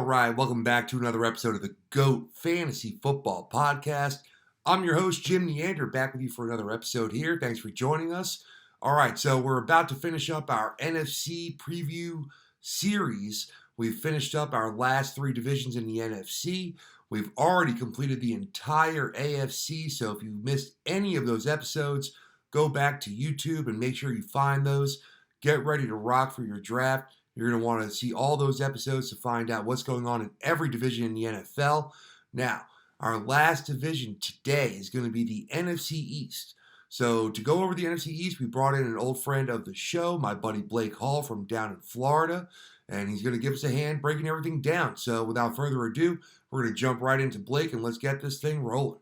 right, welcome back to another episode of the GOAT Fantasy Football Podcast. I'm your host, Jim Neander, back with you for another episode here. Thanks for joining us. All right, so we're about to finish up our NFC preview series. We've finished up our last three divisions in the NFC. We've already completed the entire AFC, so if you missed any of those episodes, go back to YouTube and make sure you find those. Get ready to rock for your draft. You're going to want to see all those episodes to find out what's going on in every division in the NFL. Now, our last division today is going to be the NFC East. So to go over the NFC East, we brought in an old friend of the show, my buddy Blake Hall from down in Florida, and he's going to give us a hand breaking everything down. So without further ado, we're going to jump right into Blake and let's get this thing rolling.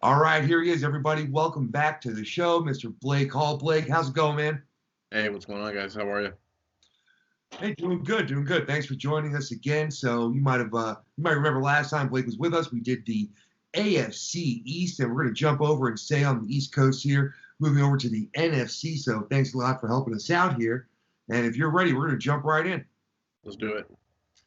All right, here he is, everybody. Welcome back to the show, Mr. Blake Hall. Blake, how's it going, man? Hey, what's going on, guys? How are you? Hey, doing good. Thanks for joining us again. So you might remember last time Blake was with us, we did the AFC East, and we're going to jump over and stay on the East Coast here, moving over to the NFC. So thanks a lot for helping us out here. And if you're ready, we're going to jump right in. Let's do it.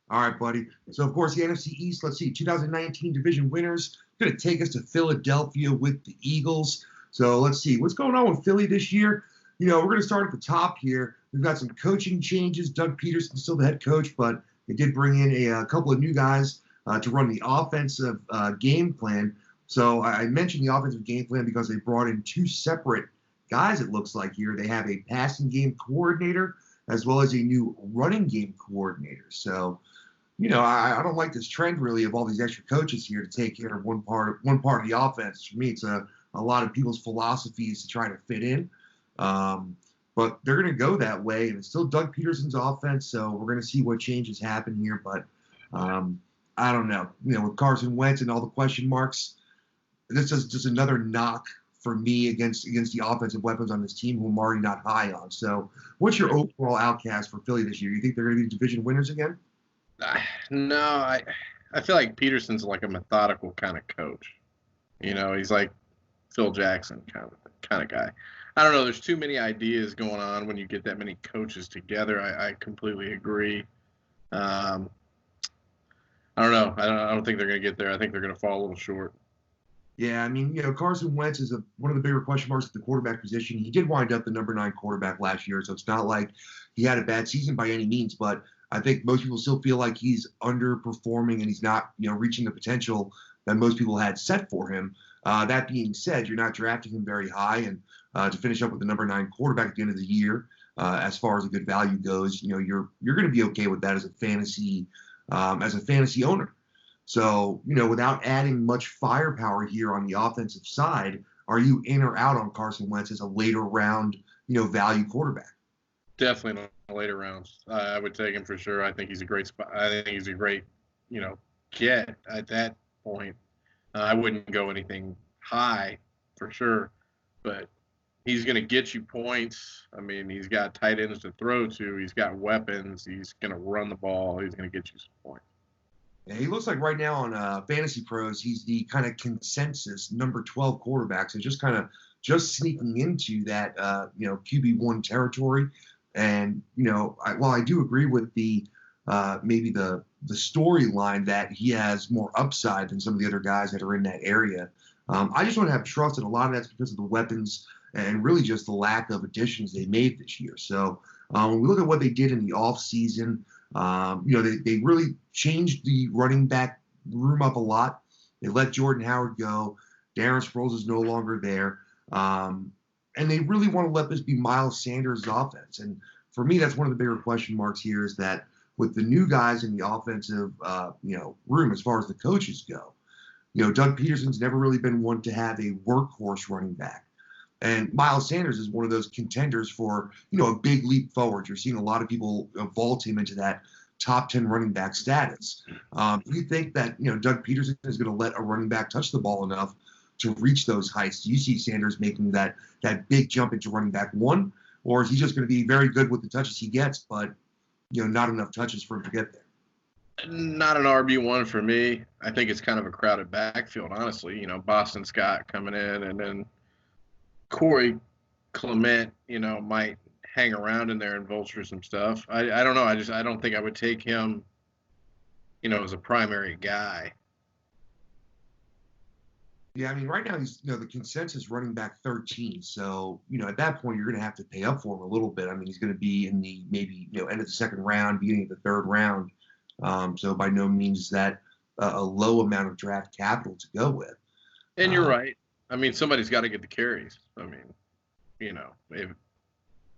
All right, buddy. So, of course, the NFC East, let's see, 2019 division winners, going to take us to Philadelphia with the Eagles. So let's see, what's going on with Philly this year? You know, we're going to start at the top here. We've got some coaching changes. Doug Peterson's still the head coach, but they did bring in a couple of new guys to run the offensive game plan. So I mentioned the offensive game plan because they brought in two separate guys, it looks like here. They have a passing game coordinator as well as a new running game coordinator. So, you know, I don't like this trend really of all these extra coaches here to take care of one part of the offense. For me, it's a lot of people's philosophies to try to fit in. But they're going to go that way, and it's still Doug Peterson's offense, so we're going to see what changes happen here. But I don't know. You know, with Carson Wentz and all the question marks, this is just another knock for me against the offensive weapons on this team who I'm already not high on. So what's your overall outcast for Philly this year? You think they're going to be division winners again? No, I feel like Peterson's like a methodical kind of coach. You know, he's like Phil Jackson kind of guy. I don't know. There's too many ideas going on when you get that many coaches together. I completely agree. I don't know. I don't think they're going to get there. I think they're going to fall a little short. Yeah, I mean, you know, Carson Wentz is one of the bigger question marks at the quarterback position. He did wind up the number 9 quarterback last year, so it's not like he had a bad season by any means. But I think most people still feel like he's underperforming and he's not, you know, reaching the potential that most people had set for him. That being said, you're not drafting him very high, and to finish up with the number 9 quarterback at the end of the year, as far as a good value goes, you know, you're going to be okay with that as a fantasy owner. So, you know, without adding much firepower here on the offensive side, are you in or out on Carson Wentz as a later round, you know, value quarterback? Definitely in the later rounds. I would take him for sure. I think he's a great spot. I think he's a great, you know, get at that point. I wouldn't go anything high for sure, but he's going to get you points. I mean, he's got tight ends to throw to. He's got weapons. He's going to run the ball. He's going to get you some points. Yeah, he looks like right now on Fantasy Pros, he's the kind of consensus number 12 quarterback. So just sneaking into that, you know, QB1 territory. And, you know, while I do agree with the maybe the storyline that he has more upside than some of the other guys that are in that area, I just want to have trust, and a lot of that's because of the weapons and really just the lack of additions they made this year. So when we look at what they did in the offseason, you know, they really changed the running back room up a lot. They let Jordan Howard go. Darren Sproles is no longer there. And they really want to let this be Miles Sanders' offense. And for me, that's one of the bigger question marks here is that with the new guys in the offensive, you know, room as far as the coaches go, you know, Doug Peterson's never really been one to have a workhorse running back. And Miles Sanders is one of those contenders for, you know, a big leap forward. You're seeing a lot of people vault him into that top 10 running back status. Do you think that, you know, Doug Peterson is going to let a running back touch the ball enough to reach those heights? Do you see Sanders making that big jump into running back 1? Or is he just going to be very good with the touches he gets, but, you know, not enough touches for him to get there? Not an RB1 for me. I think it's kind of a crowded backfield, honestly. You know, Boston Scott coming in, and then Corey Clement, you know, might hang around in there and vulture some stuff. I don't know. I don't think I would take him as a primary guy. Yeah, I mean, right now he's the consensus running back 13. So at that point you're going to have to pay up for him a little bit. I mean, he's going to be in the maybe end of the second round, beginning of the third round. So by no means is that a low amount of draft capital to go with. And you're right. I mean, somebody's got to get the carries. I mean,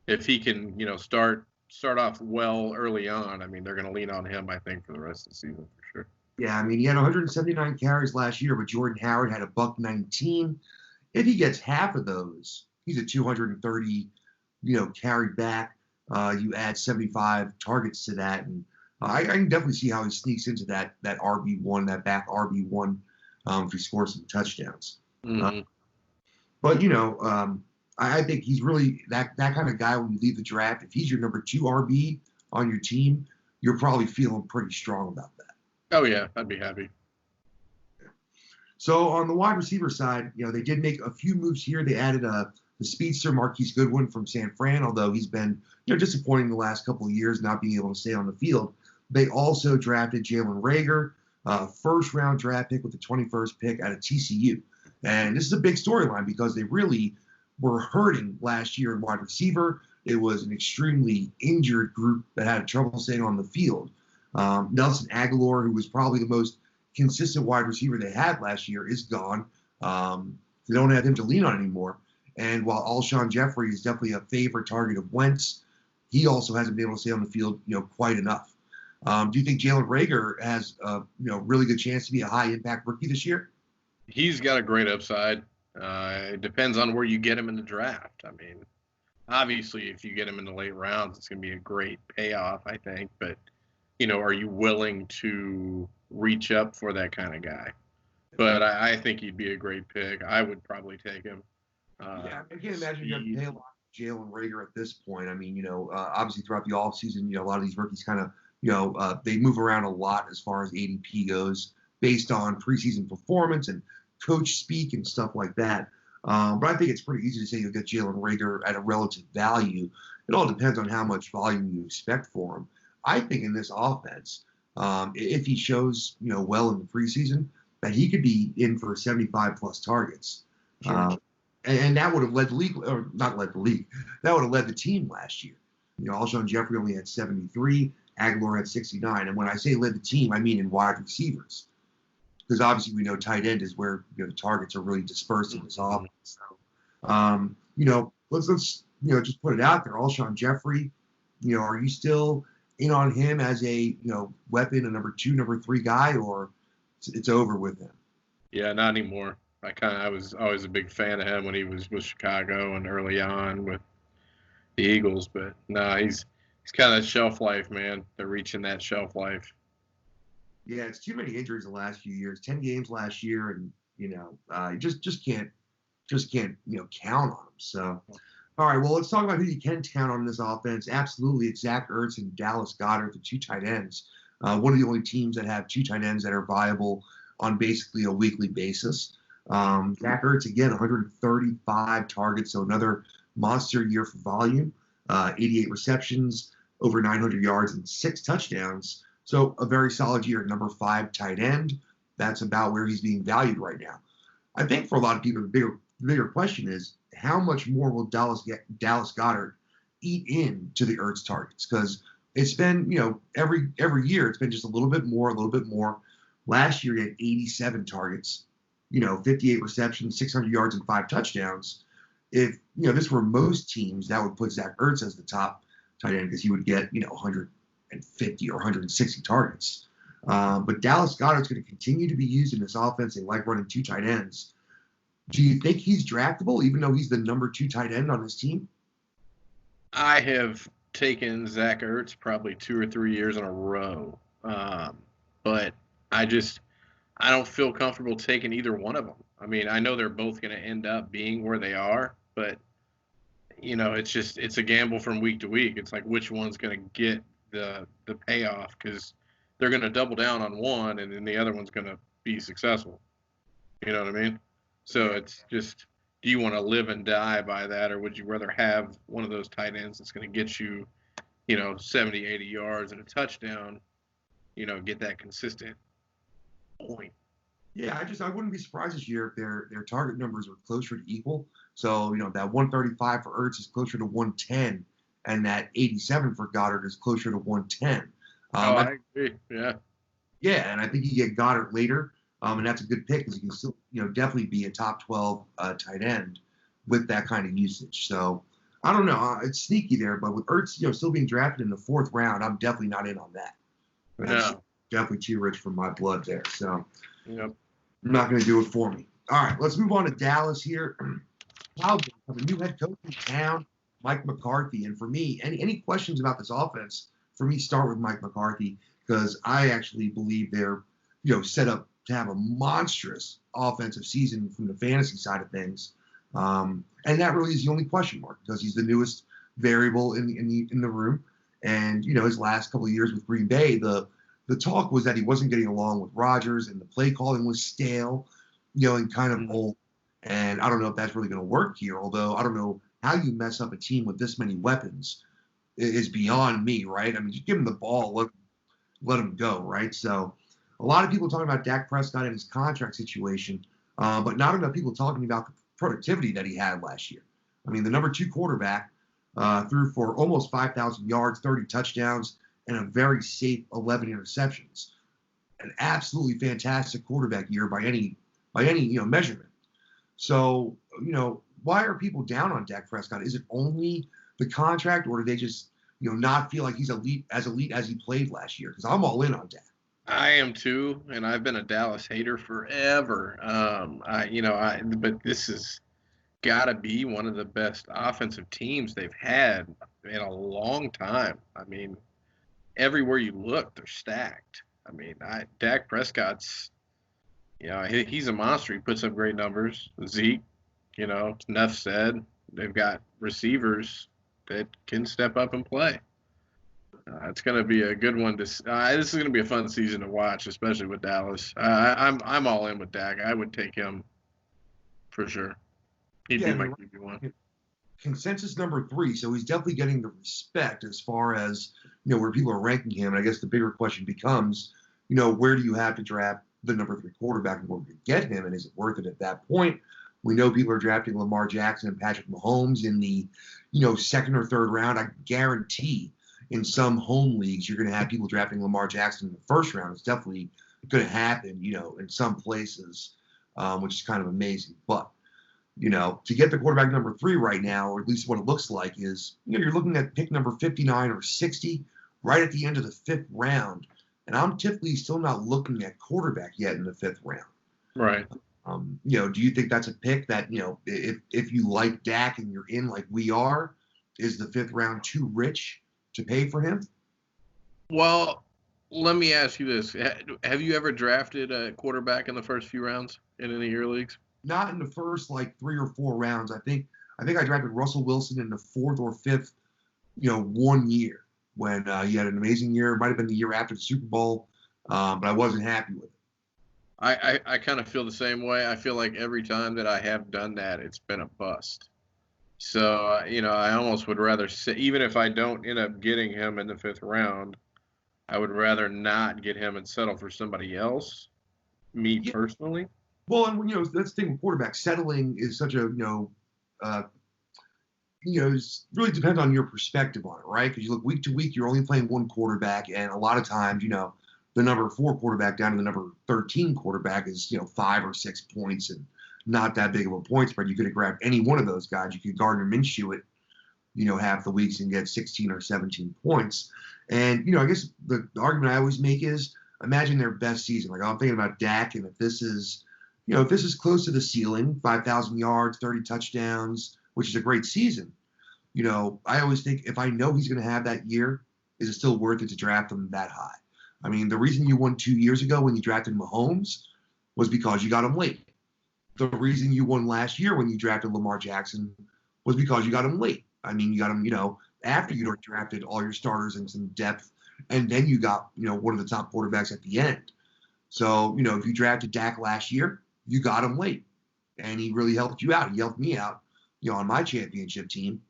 if he can, start off well early on, I mean, they're going to lean on him, I think, for the rest of the season for sure. Yeah, I mean, he had 179 carries last year, but Jordan Howard had a buck 19. If he gets half of those, he's a 230, carry back. You add 75 targets to that, and I can definitely see how he sneaks into that RB1, that back RB1, if he scores some touchdowns. Mm-hmm. But I think he's really that kind of guy when you leave the draft. If he's your number 2 RB on your team, you're probably feeling pretty strong about that. Oh yeah, I'd be happy. So on the wide receiver side, they did make a few moves here. They added the speedster Marquise Goodwin from San Fran, although he's been disappointing the last couple of years, not being able to stay on the field. They also drafted Jalen Reagor, first-round draft pick with the 21st pick out of TCU. And this is a big storyline because they really were hurting last year in wide receiver. It was an extremely injured group that had trouble staying on the field. Nelson Aguilar, who was probably the most consistent wide receiver they had last year, is gone. They don't have him to lean on anymore. And while Alshon Jeffrey is definitely a favorite target of Wentz, he also hasn't been able to stay on the field, quite enough. Do you think Jalen Reagor has a really good chance to be a high impact rookie this year? He's got a great upside. It depends on where you get him in the draft. I mean, obviously, if you get him in the late rounds, it's going to be a great payoff, I think. But, are you willing to reach up for that kind of guy? But I think he'd be a great pick. I would probably take him. Yeah, I can't imagine you have to pay a lot for Jalen Reagor at this point. I mean, obviously throughout the offseason, a lot of these rookies kind of, they move around a lot as far as ADP goes based on preseason performance and coach speak and stuff like that. But I think it's pretty easy to say you'll get Jalen Reagor at a relative value. It all depends on how much volume you expect for him. I think in this offense, if he shows, well in the preseason, that he could be in for 75 plus targets. Sure. And that would have led the league, or not led the league, that would have led the team last year. Alshon Jeffrey only had 73, Aguilar had 69. And when I say led the team, I mean in wide receivers. Because obviously we know tight end is where the targets are really dispersed in this offense. So, let's just put it out there. Alshon Jeffrey, are you still in on him as a weapon, a number 2, number 3 guy, or it's over with him? Yeah, not anymore. I was always a big fan of him when he was with Chicago and early on with the Eagles, but no, he's kind of shelf life, man. They're reaching that shelf life. Yeah, it's too many injuries the last few years. 10 games last year, and you just can't count on him. So, all right, well, let's talk about who you can count on in this offense. Absolutely, it's Zach Ertz and Dallas Goedert, the 2 tight ends. One of the only teams that have 2 tight ends that are viable on basically a weekly basis. Zach Ertz, again, 135 targets, so another monster year for volume. 88 receptions, over 900 yards, and 6 touchdowns. So a very solid year, number 5 tight end. That's about where he's being valued right now. I think for a lot of people, the bigger question is how much more will Dallas Goedert eat into the Ertz targets? Because it's been, every year it's been just a little bit more. Last year he had 87 targets, 58 receptions, 600 yards, and 5 touchdowns. If this were most teams, that would put Zach Ertz as the top tight end because he would get 150 or 160 targets. But Dallas Goedert's going to continue to be used in this offense. They like running 2 tight ends. Do you think he's draftable, even though he's the number 2 tight end on his team? I have taken Zach Ertz probably 2 or 3 years in a row, but I don't feel comfortable taking either one of them. I mean, I know they're both going to end up being where they are, but it's a gamble from week to week. It's like which one's going to get the payoff because they're going to double down on one and then the other one's going to be successful. You know what I mean? So it's just, do you want to live and die by that, or would you rather have one of those tight ends that's going to get you, 70, 80 yards and a touchdown get that consistent point. Yeah, I wouldn't be surprised this year if their target numbers were closer to equal. So, that 135 for Ertz is closer to 110, and that 87 for Goddard is closer to 110. I agree. Yeah. Yeah, and I think you get Goddard later, and that's a good pick because he can still, definitely be a top 12 tight end with that kind of usage. So, I don't know. It's sneaky there, but with Ertz, still being drafted in the 4th round, I'm definitely not in on that. That's definitely too rich for my blood there. So, yep. I'm not going to do it for me. All right, let's move on to Dallas here. Cowboys have a new head coach in town, Mike McCarthy. And for me, any questions about this offense, for me, start with Mike McCarthy because I actually believe they're, set up to have a monstrous offensive season from the fantasy side of things. And that really is the only question mark because he's the newest variable in the room. And, his last couple of years with Green Bay, the talk was that he wasn't getting along with Rodgers and the play calling was stale, and kind of old. And I don't know if that's really going to work here, although I don't know how you mess up a team with this many weapons is beyond me, right? I mean, just give him the ball, let him go, right? So a lot of people talking about Dak Prescott and his contract situation, but not enough people talking about the productivity that he had last year. I mean, the number 2 quarterback threw for almost 5,000 yards, 30 touchdowns, and a very safe 11 interceptions. An absolutely fantastic quarterback year by any measurement. So, why are people down on Dak Prescott? Is it only the contract, or do they just, not feel like he's elite as he played last year? Because I'm all in on Dak. I am too, and I've been a Dallas hater forever. But this has got to be one of the best offensive teams they've had in a long time. I mean, everywhere you look, they're stacked. I mean, Dak Prescott's, he's a monster. He puts up great numbers. Zeke, enough said. They've got receivers that can step up and play. It's going to be a good one. This is going to be a fun season to watch, especially with Dallas. I'm all in with Dak. I would take him for sure. He'd be my QB1. Consensus number 3, so he's definitely getting the respect as far as where people are ranking him. And I guess the bigger question becomes, where do you have to draft the number 3 quarterback in order to get him, and is it worth it at that point? We know people are drafting Lamar Jackson and Patrick Mahomes in the 2nd or 3rd round. I guarantee in some home leagues you're going to have people drafting Lamar Jackson in the 1st round. It's definitely going to happen, in some places, which is kind of amazing. But to get the quarterback number 3 right now, or at least what it looks like, is you're looking at pick number 59 or 60, right at the end of the 5th round. And I'm typically still not looking at quarterback yet in the 5th round. Right. Do you think that's a pick that, if you like Dak and you're in like we are, is the 5th round too rich to pay for him? Well, let me ask you this. Have you ever drafted a quarterback in the first few rounds in any of your leagues? Not in the first 3 or 4 rounds. I think I drafted Russell Wilson in the 4th or 5th, 1 year when he had an amazing year. It might have been the year after the Super Bowl, but I wasn't happy with it. I kind of feel the same way. I feel like every time that I have done that, it's been a bust. So, I almost would rather say, even if I don't end up getting him in the 5th round, I would rather not get him and settle for somebody else, personally. Well, and that's the thing with quarterback. Settling is such a, it really depends on your perspective on it, right? Because you look week to week, you're only playing one quarterback, and a lot of times, the number 4 quarterback down to the number 13 quarterback is, 5 or 6 points and not that big of a point spread. You could have grabbed any one of those guys. You could Gardner Minshew it, half the weeks and get 16 or 17 points. And, I guess the argument I always make is imagine their best season. Like I'm thinking about Dak, and if this is close to the ceiling, 5,000 yards, 30 touchdowns, which is a great season, I always think if I know he's going to have that year, is it still worth it to draft him that high? I mean, the reason you won 2 years ago when you drafted Mahomes was because you got him late. The reason you won last year when you drafted Lamar Jackson was because you got him late. I mean, you got him, after you'd already drafted all your starters and some depth, and then you got, one of the top quarterbacks at the end. So, if you drafted Dak last year, you got him late, and he really helped you out. He helped me out, on my championship team.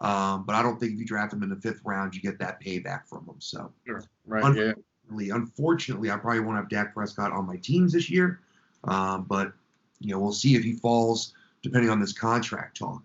But I don't think if you draft him in the 5th round, you get that payback from him. So, sure. Right. unfortunately, I probably won't have Dak Prescott on my teams this year. But we'll see if he falls depending on this contract talk.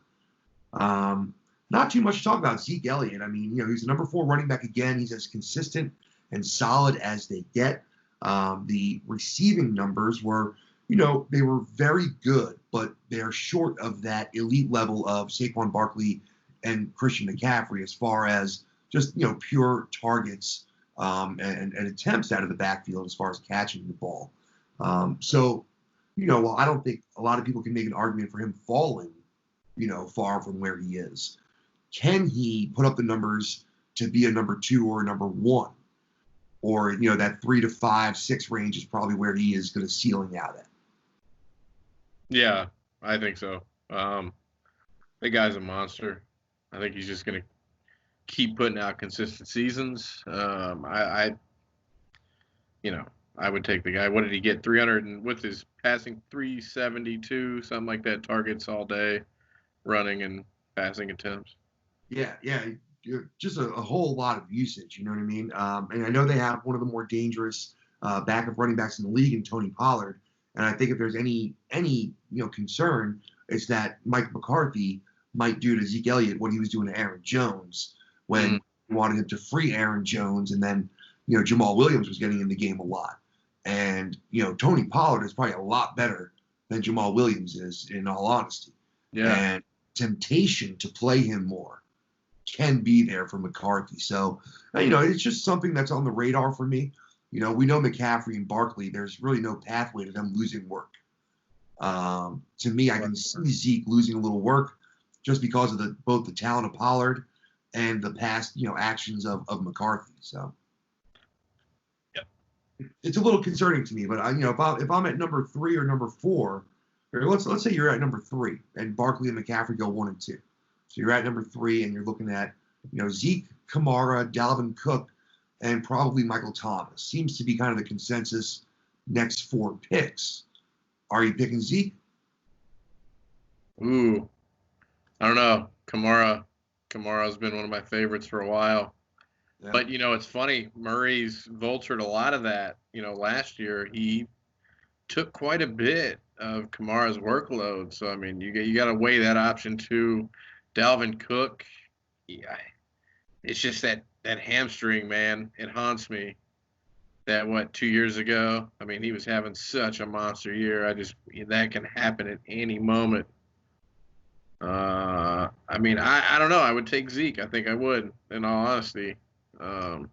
Not too much to talk about Zeke Elliott. I mean, he's the number 4 running back again. He's as consistent and solid as they get. The receiving numbers were, they were very good, but they're short of that elite level of Saquon Barkley and Christian McCaffrey as far as just, pure targets and attempts out of the backfield as far as catching the ball. So, while I don't think a lot of people can make an argument for him falling, far from where he is, can he put up the numbers to be a number 2 or a number 1? Or, that 3 to 5, 6 range is probably where he is going to ceiling out at. Yeah, I think so. The guy's a monster. I think he's just going to keep putting out consistent seasons. I would take the guy. What did he get? 300 and with his passing 372, something like that, targets all day, running and passing attempts. Yeah, just a whole lot of usage. You know what I mean? And I know they have one of the more dangerous backup running backs in the league in Tony Pollard. And I think if there's any concern, it's that Mike McCarthy might do to Zeke Elliott what he was doing to Aaron Jones when he wanted him to free Aaron Jones, and then Jamal Williams was getting in the game a lot. And Tony Pollard is probably a lot better than Jamal Williams is, in all honesty. Yeah. And temptation to play him more can be there for McCarthy. So, it's just something that's on the radar for me. We know McCaffrey and Barkley, there's really no pathway to them losing work. To me, I can see Zeke losing a little work just because of both the talent of Pollard and the past, actions of McCarthy. So, it's a little concerning to me. But if I'm at number 3 or number 4, or let's say you're at number 3 and Barkley and McCaffrey go 1 and 2. So you're at number 3 and you're looking at, Zeke, Kamara, Dalvin Cook, and probably Michael Thomas. Seems to be kind of the consensus next 4 picks. Are you picking Zeke? Ooh, I don't know. Kamara's been one of my favorites for a while. Yeah. But, it's funny. Murray's vultured a lot of that. Last year he took quite a bit of Kamara's workload. So, I mean, you got to weigh that option too. Dalvin Cook, yeah, it's just that hamstring, man. It haunts me. That 2 years ago? I mean, he was having such a monster year. That can happen at any moment. I mean, I don't know. I would take Zeke. I think I would, in all honesty. Yeah.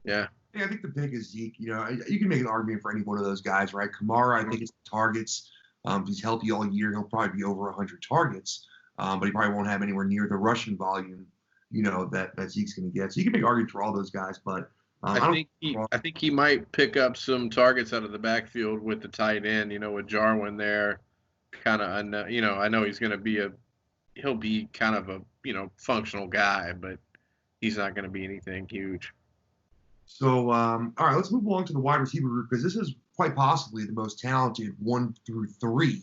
Yeah, I think the pick is Zeke. You can make an argument for any one of those guys, right? Kamara, I think it's targets. If he's healthy all year, he'll probably be over 100 targets. But he probably won't have anywhere near the rushing volume, that Zeke's going to get. So you can make arguments for all those guys, but I think he might pick up some targets out of the backfield with the tight end. With Jarwin there, kind of. I know he's going to be he'll be kind of a functional guy, but he's not going to be anything huge. So all right, let's move along to the wide receiver group, because this is quite possibly the most talented 1 through 3.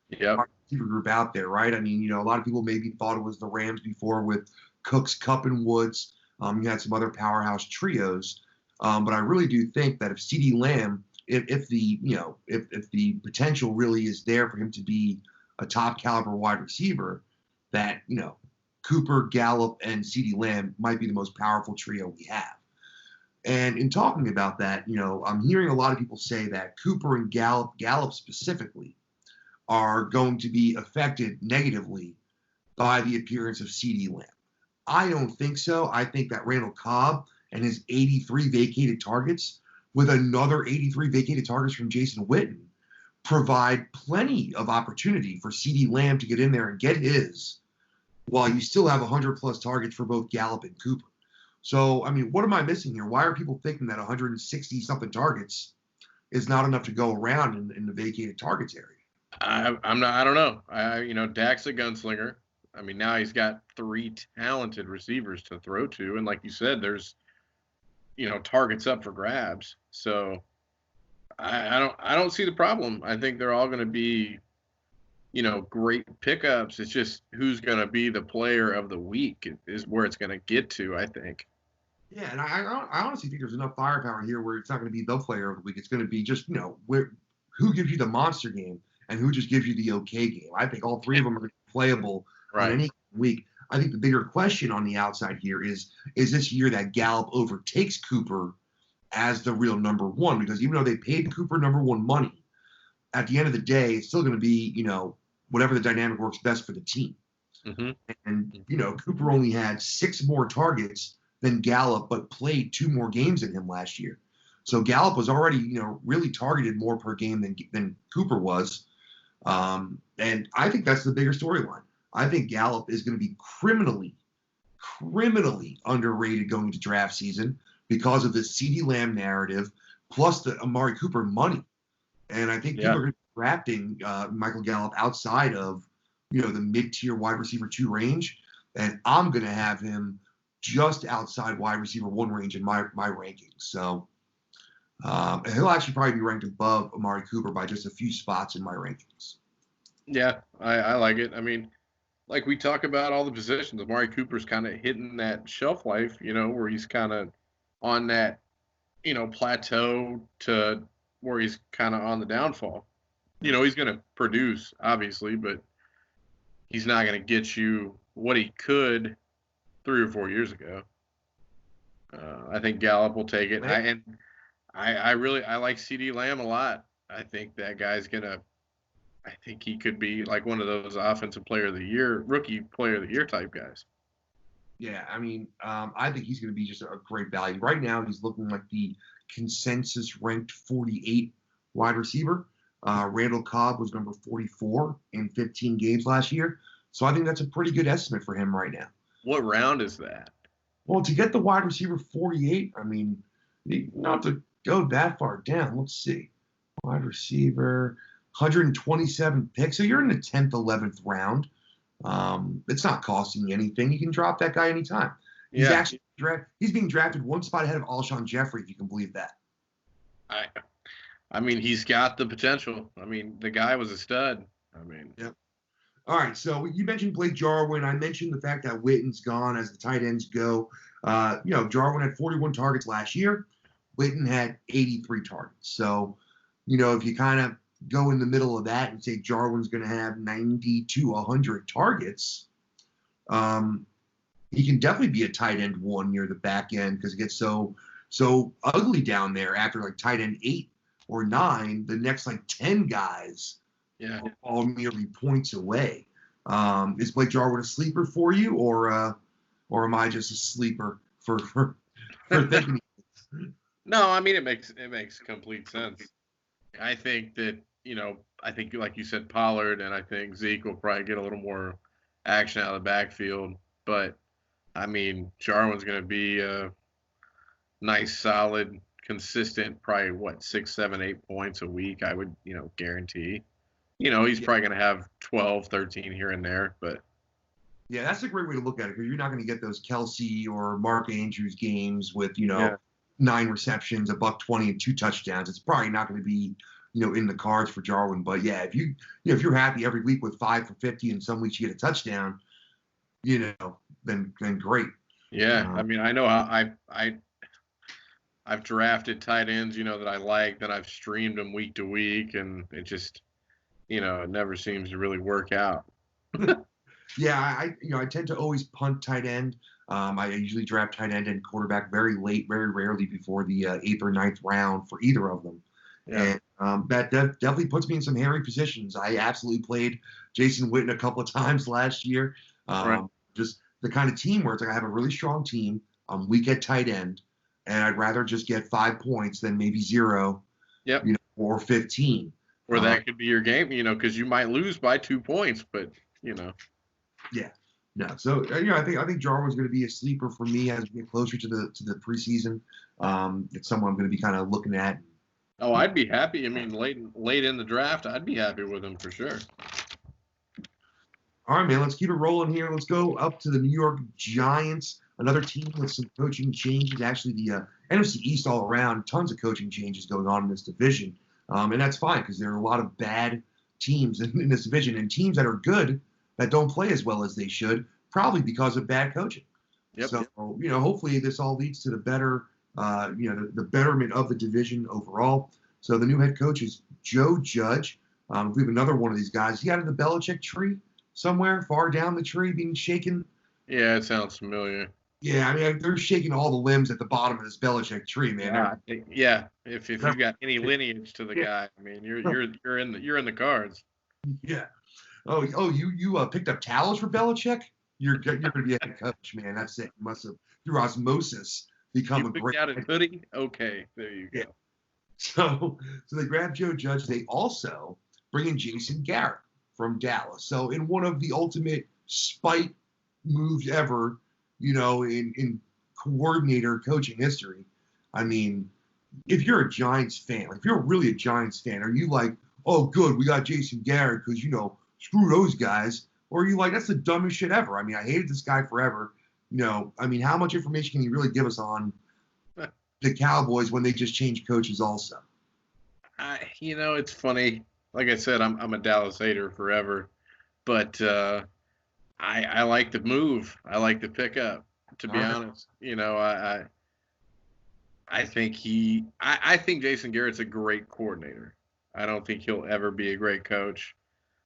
Yep. Receiver group out there, right? I mean, a lot of people maybe thought it was the Rams before with Cooks, Kupp, and Woods. You had some other powerhouse trios, but I really do think that if CeeDee Lamb, if the potential really is there for him to be a top caliber wide receiver, that Cooper, Gallup, and CeeDee Lamb might be the most powerful trio we have. And in talking about that, I'm hearing a lot of people say that Cooper and Gallup specifically, are going to be affected negatively by the appearance of CeeDee Lamb. I don't think so. I think that Randall Cobb and his 83 vacated targets, with another 83 vacated targets from Jason Witten, provide plenty of opportunity for CeeDee Lamb to get in there and get his, while you still have 100-plus targets for both Gallup and Cooper. So, I mean, what am I missing here? Why are people thinking that 160-something targets is not enough to go around in the vacated targets area? I don't know. Dak's a gunslinger. I mean, now he's got 3 talented receivers to throw to, and like you said, there's targets up for grabs. So I don't see the problem. I think they're all going to be great pickups. It's just who's going to be the player of the week is where it's going to get to, I think. Yeah, and I honestly think there's enough firepower here where it's not going to be the player of the week. It's going to be just, who gives you the monster game and who just gives you the okay game. I think all three of them are playable on Right. any week. I think the bigger question on the outside here is this year that Gallup overtakes Cooper as the real number one? Because even though they paid Cooper number one money, at the end of the day, it's still going to be, whatever the dynamic works best for the team. Mm-hmm. And, Cooper only had 6 more targets than Gallup, but played 2 more games than him last year. So Gallup was already, really targeted more per game than Cooper was. And I think that's the bigger storyline. I think Gallup is going to be criminally underrated going into draft season because of the CeeDee Lamb narrative, plus the Amari Cooper money. And I think people are going to be drafting Michael Gallup outside of, the mid-tier wide receiver 2 range. And I'm going to have him just outside wide receiver 1 range in my rankings. So he'll actually probably be ranked above Amari Cooper by just a few spots in my rankings. Yeah, I like it. I mean, like we talk about all the positions, Amari Cooper's kind of hitting that shelf life, where he's kind of on that, plateau to where he's kind of on the downfall. He's going to produce, obviously, but he's not going to get you what he could 3 or 4 years ago. I think Gallup will take it. I like CeeDee Lamb a lot. I think that guy's I think he could be like one of those offensive player of the year, rookie player of the year type guys. Yeah, I mean, I think he's going to be just a great value. Right now, he's looking like the consensus ranked 48 wide receiver. Randall Cobb was number 44 in 15 games last year. So I think that's a pretty good estimate for him right now. What round is that? Well, to get the wide receiver 48, I mean, not to go that far down. Let's see. Wide receiver, 127 picks. So you're in the 10th, 11th round. It's not costing you anything. You can drop that guy anytime. He's actually he's being drafted 1 spot ahead of Alshon Jeffrey, if you can believe that. I mean, he's got the potential. I mean, the guy was a stud. Yep. All right, so you mentioned Blake Jarwin. I mentioned the fact that Witten's gone as the tight ends go. Jarwin had 41 targets last year. Witten had 83 targets. So, if you kind of go in the middle of that and say Jarwin's going to have 90 to 100 targets, he can definitely be a tight end 1 near the back end because it gets so ugly down there after like tight end 8 or 9. The next like 10 guys are all merely points away. Is Blake Jarwin a sleeper for you, or am I just a sleeper for thinking? No, I mean it makes complete sense. I think that like you said, Pollard and I think Zeke will probably get a little more action out of the backfield. But I mean, Jarwin's going to be a nice, solid, consistent, probably 6, 7, 8 points a week. I would guarantee. He's probably going to have 12, 13 here and there, but. Yeah, that's a great way to look at it because you're not going to get those Kelsey or Mark Andrews games with 9 receptions, $120, and 2 touchdowns. It's probably not going to be in the cards for Jarwin. But yeah, if you're happy every week with 5 for 50 and some weeks you get a touchdown, then great. Yeah, I mean, I know how I've drafted tight ends, that I like, then I've streamed them week to week, and it just, it never seems to really work out. Yeah, I tend to always punt tight end. I usually draft tight end and quarterback very late, very rarely before the 8th or 9th round for either of them. Yeah. And that definitely puts me in some hairy positions. I absolutely played Jason Witten a couple of times last year. Right. Just the kind of team where it's like I have a really strong team. I'm weak at tight end, and I'd rather just get 5 points than maybe 0, or 15. Or that could be your game, because you might lose by 2 points, but Yeah. No. So I think Jarwin's going to be a sleeper for me as we get closer to the preseason. It's someone I'm going to be kind of looking at. Oh, I'd be happy. I mean, late in the draft, I'd be happy with him for sure. All right, man. Let's keep it rolling here. Let's go up to the New York Giants, another team with some coaching changes. Actually, the NFC East all around, tons of coaching changes going on in this division, and that's fine because there are a lot of bad teams in this division and teams that are good that don't play as well as they should, probably because of bad coaching. Yep. So, hopefully this all leads to the better, the betterment of the division overall. So the new head coach is Joe Judge. We have another one of these guys. He out of the Belichick tree somewhere far down the tree being shaken. Yeah, it sounds familiar. Yeah, I mean, they're shaking all the limbs at the bottom of this Belichick tree, man. Yeah, if you've got any lineage to the guy, I mean, you're in the cards. Yeah. Oh, you picked up towels for Belichick? You're going to be a head coach, man. That's it. You must have, through osmosis, become You a picked great out a head. hoodie? Okay, there you go. Yeah. So they grabbed Joe Judge. They also bring in Jason Garrett from Dallas. So in one of the ultimate spite moves ever, in coordinator coaching history. I mean, if you're a Giants fan, like if you're really a Giants fan, are you like, oh, good, we got Jason Garrett because, screw those guys? Or are you like, that's the dumbest shit ever? I mean, I hated this guy forever. I mean, how much information can you really give us on the Cowboys when they just changed coaches also? It's funny. Like I said, I'm a Dallas hater forever, but I like the move. I like the pickup. To be honest, I think I think Jason Garrett's a great coordinator. I don't think he'll ever be a great coach.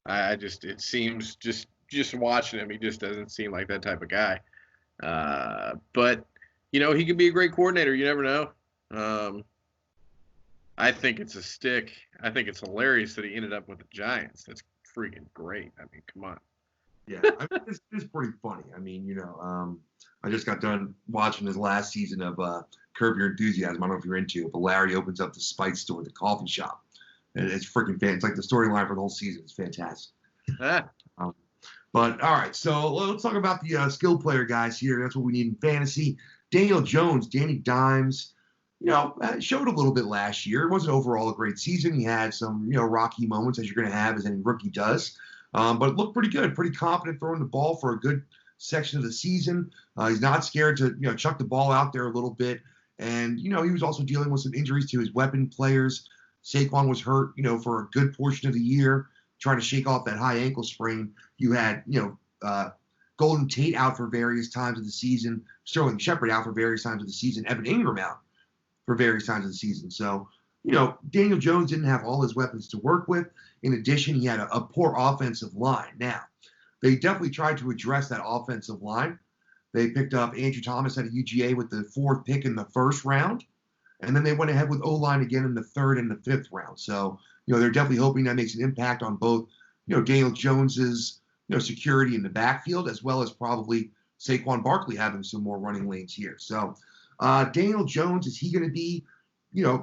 It seems just watching him, he just doesn't seem like that type of guy. But he could be a great coordinator. You never know. I think it's a stick. I think it's hilarious that he ended up with the Giants. That's freaking great. I mean, come on. Yeah, I mean, it's pretty funny. I mean, I just got done watching his last season of Curb Your Enthusiasm. I don't know if you're into it, but Larry opens up the Spite store, the coffee shop. And it's freaking fantastic. It's like the storyline for the whole season. It's fantastic. But all right, so let's talk about the skill player guys here. That's what we need in fantasy. Daniel Jones, Danny Dimes, showed a little bit last year. It wasn't overall a great season. He had some, rocky moments, as you're going to have, as any rookie does. But it looked pretty good, pretty confident throwing the ball for a good section of the season. He's not scared to, chuck the ball out there a little bit. And, he was also dealing with some injuries to his weapon players. Saquon was hurt, for a good portion of the year, trying to shake off that high ankle sprain. You had, Golden Tate out for various times of the season, Sterling Shepard out for various times of the season, Evan Ingram out for various times of the season. So, Daniel Jones didn't have all his weapons to work with. In addition, he had a poor offensive line. Now, they definitely tried to address that offensive line. They picked up Andrew Thomas at a UGA with the 4th pick in the 1st round. And then they went ahead with O-line again in the 3rd and the 5th round. So, they're definitely hoping that makes an impact on both, Daniel Jones's, security in the backfield, as well as probably Saquon Barkley having some more running lanes here. So, Daniel Jones, is he going to be,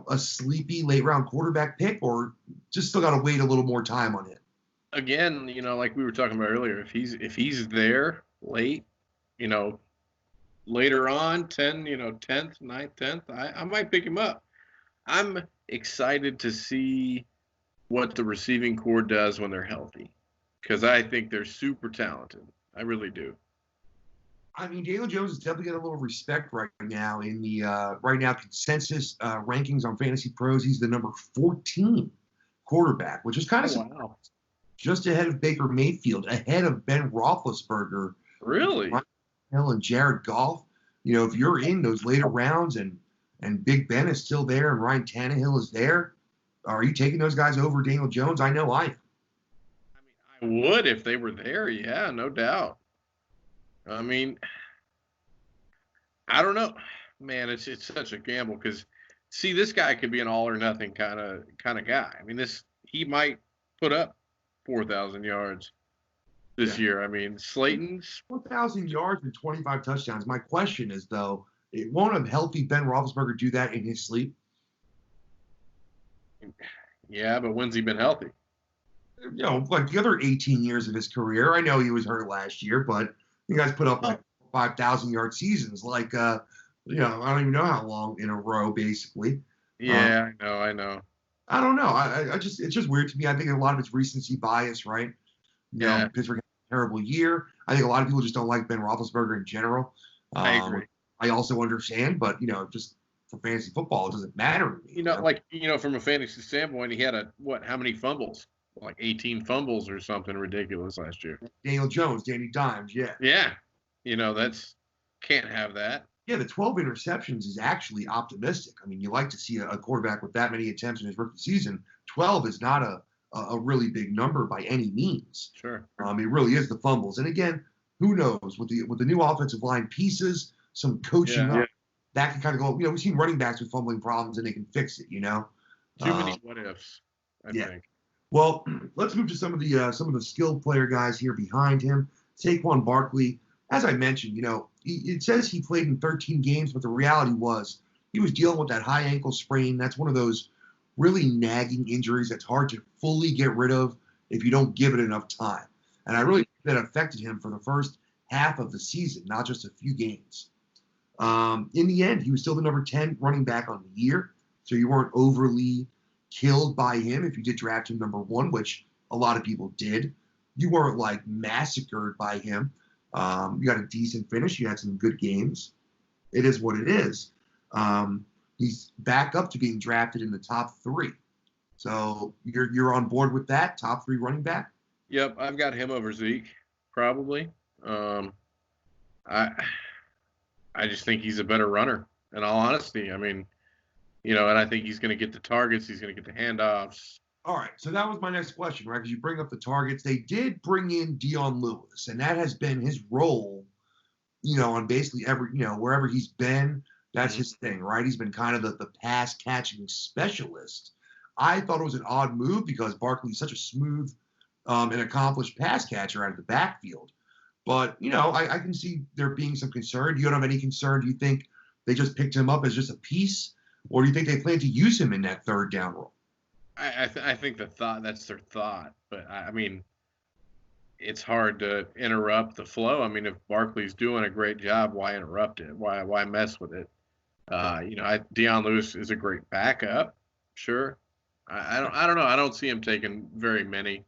a sleepy late round quarterback pick, or just still got to wait a little more time on him? Again, like we were talking about earlier, if he's there late, later on, 10th, 9th, 10th, I might pick him up. I'm excited to see what the receiving corps does when they're healthy, because I think they're super talented. I really do. I mean, Daniel Jones is definitely getting a little respect right now in the consensus rankings on Fantasy Pros. He's the number 14 quarterback, which is kind of just ahead of Baker Mayfield, ahead of Ben Roethlisberger. Really? Ryan Hill and Jared Goff. If you're in those later rounds and Big Ben is still there and Ryan Tannehill is there, are you taking those guys over Daniel Jones? I know I am. I mean, I would if they were there. Yeah, no doubt. I mean, I don't know, man. It's such a gamble because, see, this guy could be an all or nothing kind of guy. I mean, he might put up 4,000 yards this year. I mean, Slayton's 4,000 yards and 25 touchdowns. My question is, though, won't a healthy Ben Roethlisberger do that in his sleep? Yeah, but when's he been healthy? Like the other 18 years of his career. I know he was hurt last year, but you guys put up like 5,000-yard seasons. Like, I don't even know how long in a row, basically. Yeah, I know. I don't know. It's just weird to me. I think a lot of it's recency bias, right? Pittsburgh had a terrible year. I think a lot of people just don't like Ben Roethlisberger in general. I agree. I also understand, but just for fantasy football, it doesn't matter to me. From a fantasy standpoint, he had how many fumbles? Like 18 fumbles or something ridiculous last year. Daniel Jones, Danny Dimes, yeah. Yeah. That's Can't have that. Yeah, the 12 interceptions is actually optimistic. I mean, you like to see a quarterback with that many attempts in his rookie season. 12 is not a really big number by any means. Sure. It really is the fumbles. And again, who knows with the new offensive line pieces, some coaching up, that can kind of go. We've seen running backs with fumbling problems and they can fix it. Too many what ifs, I think. Well, let's move to some of the skilled player guys here behind him. Saquon Barkley, as I mentioned, it says he played in 13 games, but the reality was he was dealing with that high ankle sprain. That's one of those really nagging injuries that's hard to fully get rid of if you don't give it enough time. And I really think that affected him for the first half of the season, not just a few games. In the end, he was still the number 10 running back on the year, so you weren't overly killed by him if you did draft him number 1, which a lot of people did. You weren't like massacred by him. You got a decent finish. You had some good games. It is what it is. He's back up to being drafted in the top 3. So you're on board with that, top 3 running back? Yep, I've got him over Zeke, probably. I just think he's a better runner, in all honesty. I mean, and I think he's going to get the targets. He's going to get the handoffs. All right, so that was my next question, right? Because you bring up the targets. They did bring in Dion Lewis, and that has been his role, on basically every, wherever he's been, that's his thing, right? He's been kind of the pass-catching specialist. I thought it was an odd move because Barkley's such a smooth and accomplished pass catcher out of the backfield. But, I can see there being some concern. You don't have any concern? Do you think they just picked him up as just a piece? Or do you think they plan to use him in that third down role? I think that's their thought. But, I mean, it's hard to interrupt the flow. I mean, if Barkley's doing a great job, why interrupt it? Why mess with it? Dion Lewis is a great backup, sure. I don't know. I don't see him taking very many.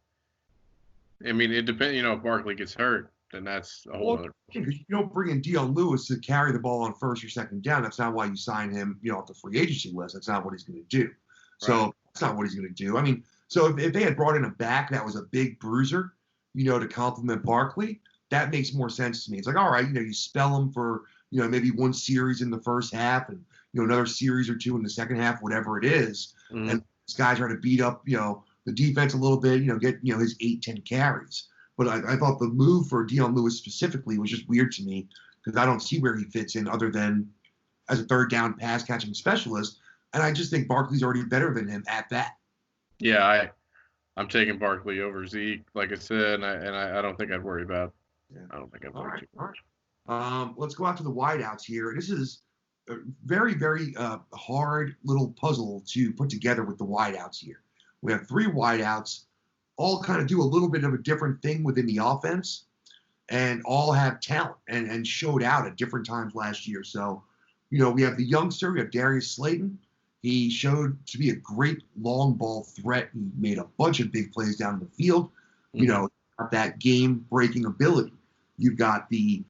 I mean, it depends. If Barkley gets hurt, then that's a whole other. Because you don't bring in Dion Lewis to carry the ball on first or second down. That's not why you sign him, off the free agency list. That's not what he's going to do. So that's not what he's going to do. I mean, so if they had brought in a back that was a big bruiser, to complement Barkley, that makes more sense to me. It's like, all right, you spell him for, maybe one series in the first half and, another series or 2 in the second half, whatever it is. Mm-hmm. And this guy's trying to beat up, the defense a little bit, get, his 8-10 carries. But I thought the move for Dion Lewis specifically was just weird to me because I don't see where he fits in other than as a third down pass catching specialist. And I just think Barkley's already better than him at that. Yeah, I'm taking Barkley over Zeke, like I said, and I don't think I'd worry about. Yeah. I don't think I'd worry too much. Let's go out to the wideouts here. This is a very, very hard little puzzle to put together with the wideouts here. We have 3 wideouts, all kind of do a little bit of a different thing within the offense, and all have talent and showed out at different times last year. So, we have the youngster, we have Darius Slayton. He showed to be a great long ball threat. He made a bunch of big plays down the field. Got that game-breaking ability. You've got the,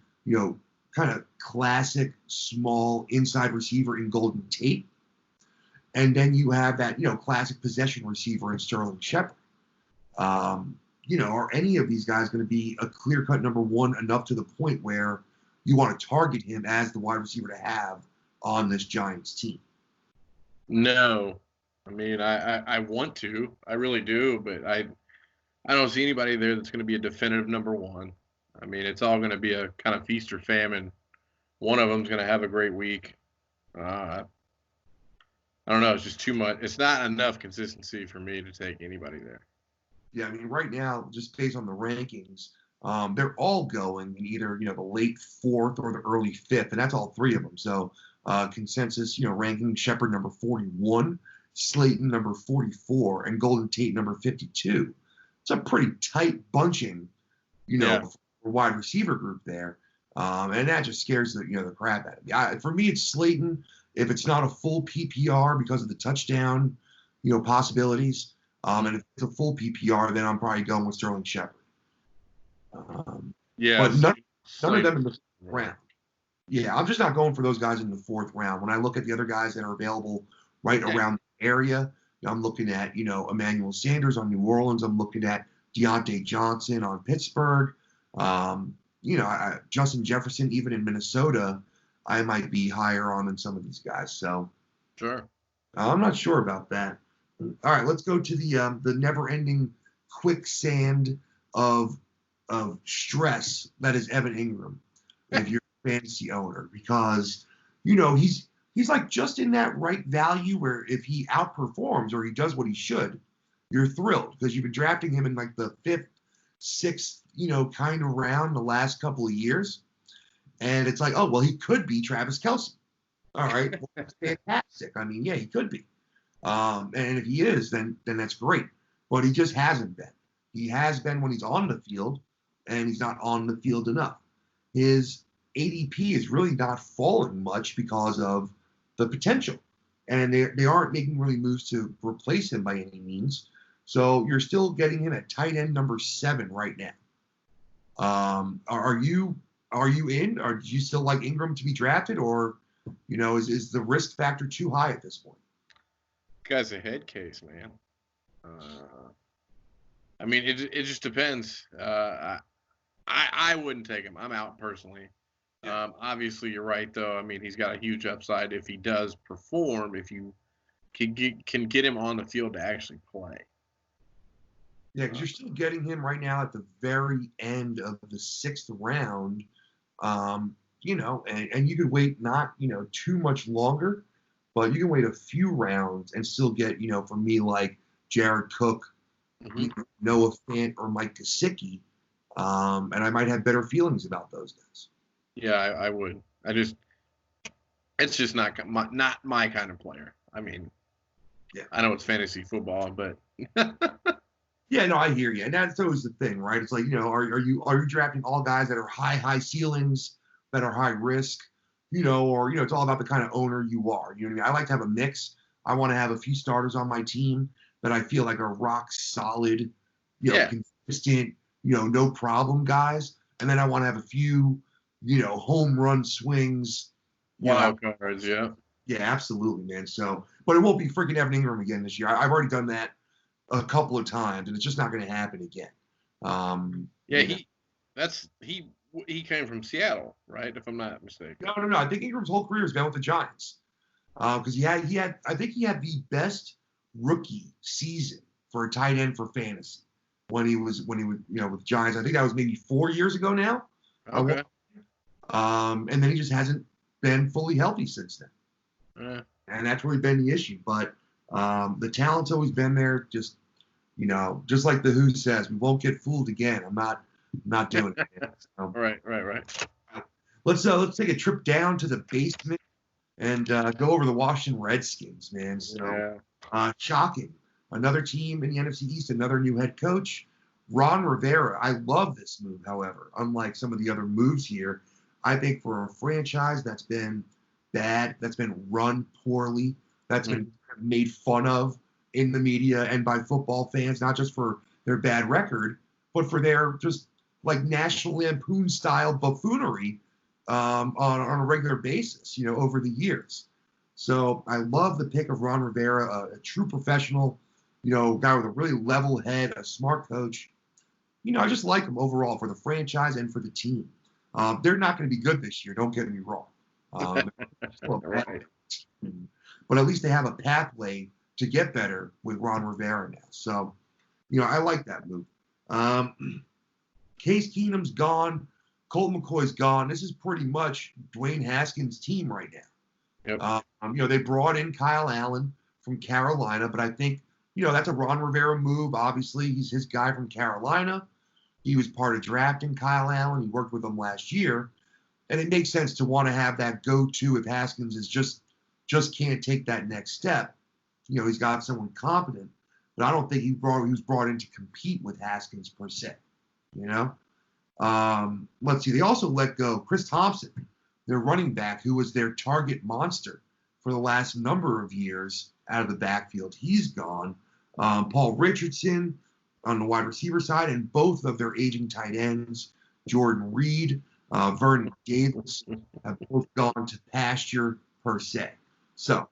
kind of classic small inside receiver in Golden Tate. And then you have that, classic possession receiver in Sterling Shepard. Are any of these guys going to be a clear-cut number 1 enough to the point where you want to target him as the wide receiver to have on this Giants team? No. I mean, I want to. I really do, but I don't see anybody there that's going to be a definitive number 1. I mean, it's all going to be a kind of feast or famine. One of them's going to have a great week. I don't know. It's just too much. It's not enough consistency for me to take anybody there. Yeah, I mean, right now, just based on the rankings, they're all going in either, the late 4th or the early 5th, and that's all 3 of them. So consensus, ranking Shepard number 41, Slayton number 44, and Golden Tate number 52. It's a pretty tight bunching, for wide receiver group there. And that just scares the crap out of me. For me, it's Slayton. If it's not a full PPR because of the touchdown, possibilities, and if it's a full PPR, then I'm probably going with Sterling Shepard. But none of them in the 4th round. Yeah, I'm just not going for those guys in the 4th round. When I look at the other guys that are available right around the area, I'm looking at, Emmanuel Sanders on New Orleans. I'm looking at Deontay Johnson on Pittsburgh. Justin Jefferson, even in Minnesota, I might be higher on than some of these guys. So Sure. I'm not sure about that. All right, let's go to the never-ending quicksand of stress that is Evan Ingram, if you're a fantasy owner, because he's like just in that right value where if he outperforms or he does what he should, you're thrilled because you've been drafting him in like the fifth, sixth, kind of round the last couple of years, and it's like, oh well, he could be Travis Kelce. All right, well, that's fantastic. I mean, yeah, he could be. And if he is, then that's great. But he just hasn't been. He has been when he's on the field, and he's not on the field enough. His ADP is really not falling much because of the potential, and they aren't making really moves to replace him by any means. So you're still getting him at tight end number 7 right now. Are you in? Or do you still like Ingram to be drafted, or is the risk factor too high at this point? Guy's a head case, man. I mean, it just depends. I wouldn't take him. I'm out personally. Yeah. Obviously, you're right, though. I mean, he's got a huge upside if he does perform, if you can get him on the field to actually play. Yeah, because you're still getting him right now at the very end of the 6th round, and you could wait not, too much longer, but you can wait a few rounds and still get, for me, like Jared Cook, Noah Fant, or Mike Gesicki, and I might have better feelings about those guys. Yeah, I would. It's just not my kind of player. I mean, yeah, I know it's fantasy football, but yeah, no, I hear you, and that's always the thing, right? It's like, are you drafting all guys that are high ceilings, that are high risk, or it's all about the kind of owner you are. You know what I mean? I like to have a mix. I want to have a few starters on my team that I feel like are rock solid, consistent, no problem guys, and then I want to have a few, home run swings. Wild cards, yeah. Yeah, absolutely, man. So, but it won't be freaking Evan Ingram again this year. I've already done that a couple of times, and it's just not going to happen again. He came from Seattle, right? If I'm not mistaken. No. I think Ingram's whole career has been with the Giants, because he had I think he had the best rookie season for a tight end for fantasy when he was with Giants. I think that was maybe 4 years ago now. Okay. And then he just hasn't been fully healthy since then. And that's really been the issue. But the talent's always been there. Just like the Who says, we won't get fooled again. I'm not doing it. So, Right. Let's take a trip down to the basement and go over the Washington Redskins, man. So shocking. Another team in the NFC East, another new head coach. Ron Rivera. I love this move, however. Unlike some of the other moves here, I think for a franchise that's been bad, that's been run poorly, that's been made fun of in the media and by football fans, not just for their bad record, but for their just like National Lampoon style buffoonery on a regular basis, over the years. So I love the pick of Ron Rivera, a true professional, guy with a really level head, a smart coach. I just like him overall for the franchise and for the team. They're not going to be good this year. Don't get me wrong. Right. But at least they have a pathway to get better with Ron Rivera now. So, I like that move. Case Keenum's gone. Colt McCoy's gone. This is pretty much Dwayne Haskins' team right now. Yep. They brought in Kyle Allen from Carolina, but I think, that's a Ron Rivera move. Obviously, he's his guy from Carolina. He was part of drafting Kyle Allen. He worked with him last year. And it makes sense to want to have that go-to if Haskins is just can't take that next step. He's got someone competent, but I don't think he was brought in to compete with Haskins per se. Let's see. They also let go Chris Thompson, their running back, who was their target monster for the last number of years out of the backfield. He's gone. Paul Richardson on the wide receiver side, and both of their aging tight ends, Jordan Reed, Vernon Davis, have both gone to pasture per se. So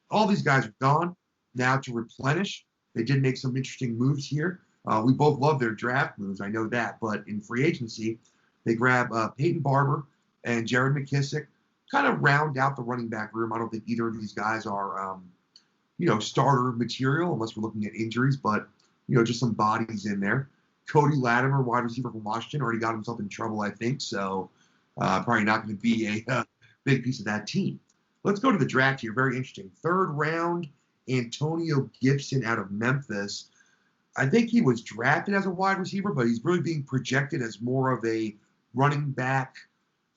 all these guys are gone. Now to replenish, they did make some interesting moves here. We both love their draft moves, I know that, but in free agency, They grab Peyton Barber and Jared McKissick, kind of round out the running back room. I don't think either of these guys are, starter material unless we're looking at injuries, but, just some bodies in there. Cody Latimer, wide receiver from Washington, already got himself in trouble, I think, so probably not going to be a big piece of that team. Let's go to the draft here. Very interesting. Third round, Antonio Gibson out of Memphis. I think he was drafted as a wide receiver, but he's really being projected as more of a running back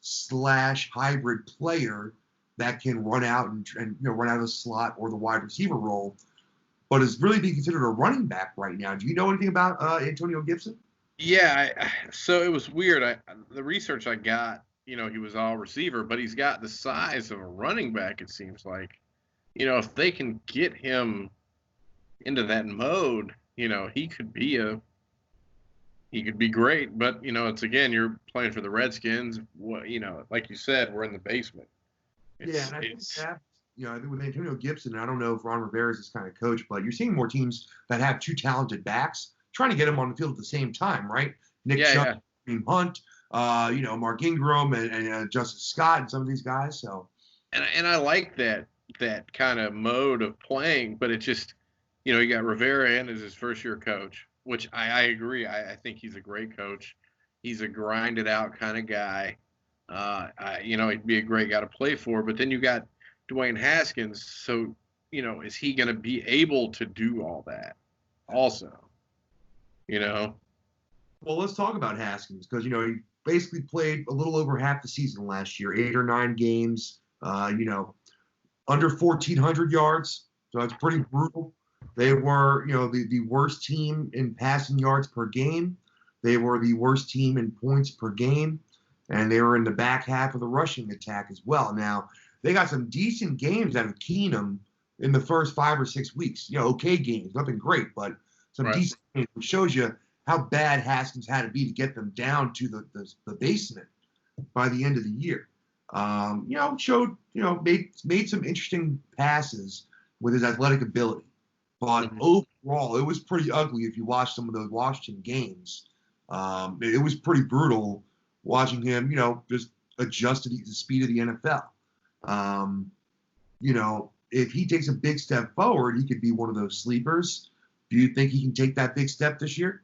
/ hybrid player that can run out and run out of the slot or the wide receiver role, but is really being considered a running back right now. Do you know anything about Antonio Gibson? Yeah, so it was weird. The research I got, he was all receiver, but he's got the size of a running back, it seems like. If they can get him into that mode, he could be great. But, it's, again, you're playing for the Redskins. Like you said, we're in the basement. And I think that, I think with Antonio Gibson, I don't know if Ron Rivera is this kind of coach, but you're seeing more teams that have two talented backs trying to get them on the field at the same time, right? Nick Chubb, Kareem Hunt, Mark Ingram and Justice Scott and some of these guys. So, and I like that kind of mode of playing, but it just, you got Rivera in as his first year coach, which I agree. I think he's a great coach. He's a grinded out kind of guy. He'd be a great guy to play for. But then you got Dwayne Haskins. So, is he going to be able to do all that also? Well, let's talk about Haskins because, he basically played a little over half the season last year, 8 or 9 games, under 1,400 yards. So it's pretty brutal. They were, the worst team in passing yards per game. They were the worst team in points per game. And they were in the back half of the rushing attack as well. Now, they got some decent games out of Keenum in the first 5 or 6 weeks. Okay games, nothing great, but some decent games, which shows you how bad Haskins had to be to get them down to the basement by the end of the year. Showed, made some interesting passes with his athletic ability. But overall, it was pretty ugly if you watched some of those Washington games. It was pretty brutal watching him, just adjust to the speed of the NFL. If he takes a big step forward, he could be one of those sleepers. Do you think he can take that big step this year?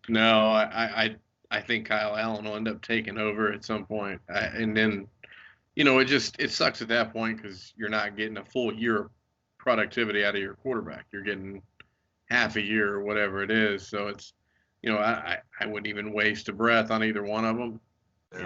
No, I think Kyle Allen will end up taking over at some point. And then, it sucks at that point because you're not getting a full year of productivity out of your quarterback. You're getting half a year or whatever it is. So it's, I wouldn't even waste a breath on either one of them. I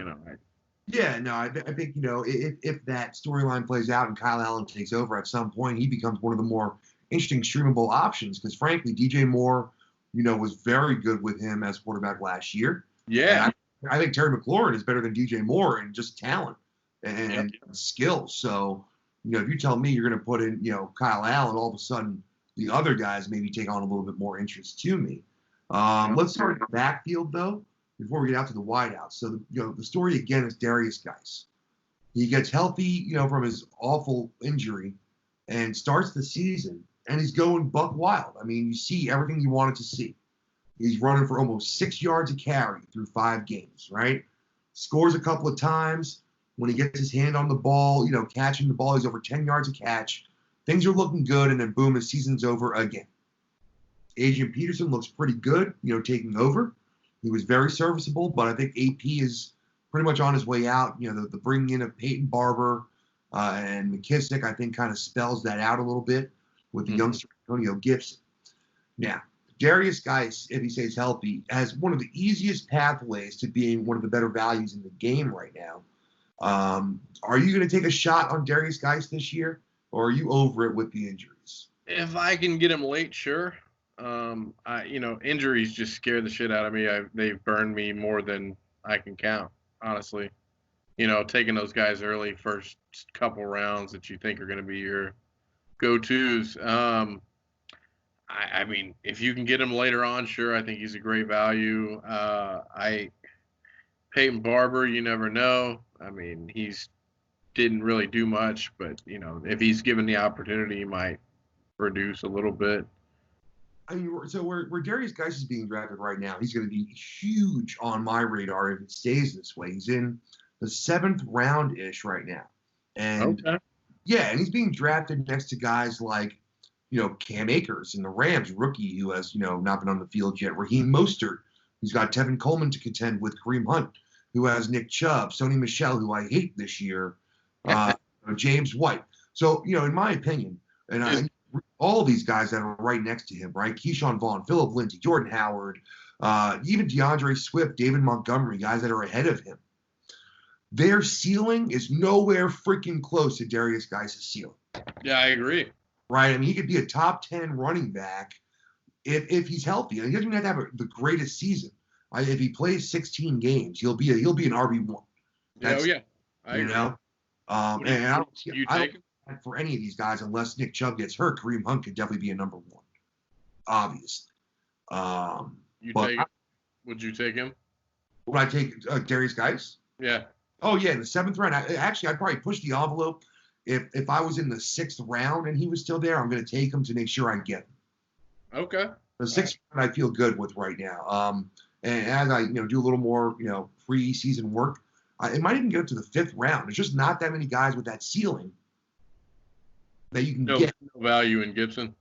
think, if that storyline plays out and Kyle Allen takes over at some point, he becomes one of the more interesting streamable options because, frankly, DJ Moore, was very good with him as quarterback last year. Yeah. I think Terry McLaurin is better than DJ Moore in just talent and skills. So, if you tell me you're going to put in, Kyle Allen, all of a sudden the other guys maybe take on a little bit more interest to me. Let's start at the backfield, though, before we get out to the wideouts. So, the story again is Darius Geis. He gets healthy, from his awful injury and starts the season, and he's going buck wild. I mean, you see everything you wanted to see. He's running for almost 6 yards a carry through 5 games, right? Scores a couple of times. When he gets his hand on the ball, catching the ball, he's over 10 yards a catch. Things are looking good, and then boom, his season's over again. Adrian Peterson looks pretty good, taking over. He was very serviceable, but I think AP is pretty much on his way out. The bringing in of Peyton Barber and McKissick, I think, kind of spells that out a little bit with the youngster Antonio Gibson. Now, Darius Geis, if he stays healthy, has one of the easiest pathways to being one of the better values in the game right now. Are you going to take a shot on Darius Geis this year, or are you over it with the injuries? If I can get him late, sure. Injuries just scare the shit out of me. They've burned me more than I can count, honestly. Taking those guys early, first couple rounds that you think are going to be your go-tos. I mean, if you can get him later on, sure, I think he's a great value. Peyton Barber, you never know. I mean, didn't really do much, but, if he's given the opportunity, he might produce a little bit. I mean, so where Darius Geis is being drafted right now, he's going to be huge on my radar if it stays this way. He's in the 7th round ish right now, and Okay. yeah, and he's being drafted next to guys like, Cam Akers in the Rams, rookie who has, not been on the field yet. Raheem Mostert, who's got Tevin Coleman to contend with. Kareem Hunt, who has Nick Chubb. Sony Michel, who I hate this year. James White. So, in my opinion, and all of these guys that are right next to him, right? Keyshawn Vaughn, Phillip Lindsay, Jordan Howard, even DeAndre Swift, David Montgomery, guys that are ahead of him. Their ceiling is nowhere freaking close to Darius Geis' ceiling. Yeah, I agree. Right? I mean, he could be a top 10 running back if he's healthy. He doesn't even have to have the greatest season. If he plays 16 games, he'll be an RB1. Oh yeah, I agree. And I don't you take him for any of these guys unless Nick Chubb gets hurt. Kareem Hunt could definitely be a number 1, obviously. Would you take him? Would I take Darius Geis? Yeah. Oh yeah, in the 7th round. I'd probably push the envelope. If I was in the 6th round and he was still there, I'm going to take him to make sure I get him. Okay. The 6th round I feel good with right now. And as I do a little more pre-season work, it might even get up to the 5th round. There's just not that many guys with that ceiling that you can get. No value in Gibson.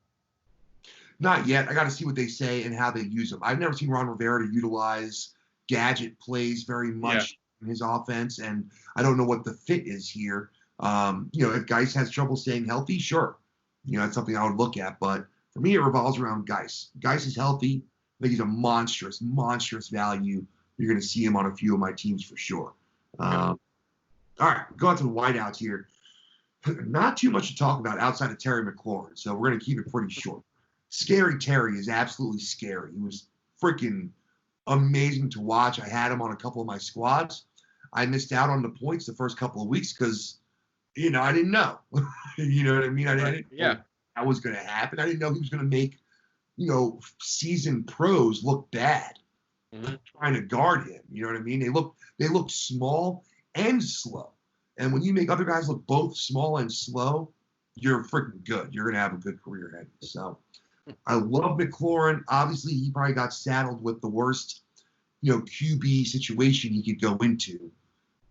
Not yet. I got to see what they say and how they use him. I've never seen Ron Rivera to utilize gadget plays very much in his offense, and I don't know what the fit is here. If Geis has trouble staying healthy, sure. That's something I would look at. But for me, it revolves around Geis. Geis is healthy. I think he's a monstrous value. You're going to see him on a few of my teams for sure. All right, going to the wideouts here. Not too much to talk about outside of Terry McLaurin, so we're going to keep it pretty short. Scary Terry is absolutely scary. He was freaking amazing to watch. I had him on a couple of my squads. I missed out on the points the first couple of weeks because I didn't know. You know what I mean? I didn't know that was going to happen. I didn't know he was going to make, seasoned pros look bad trying to guard him. You know what I mean? They look small and slow. And when you make other guys look both small and slow, you're freaking good. You're going to have a good career ahead. So I love McLaurin. Obviously, he probably got saddled with the worst, QB situation he could go into.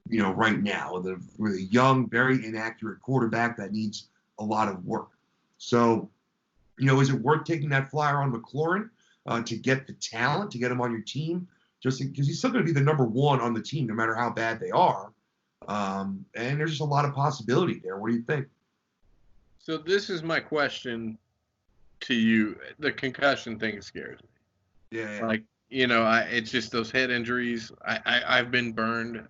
Right now, with a young, very inaccurate quarterback that needs a lot of work. So, is it worth taking that flyer on McLaurin to get the talent, to get him on your team? Just because he's still going to be the number 1 on the team, no matter how bad they are. And there's just a lot of possibility there. What do you think? So this is my question to you. The concussion thing scares me. Yeah. It's just those head injuries. I've been burned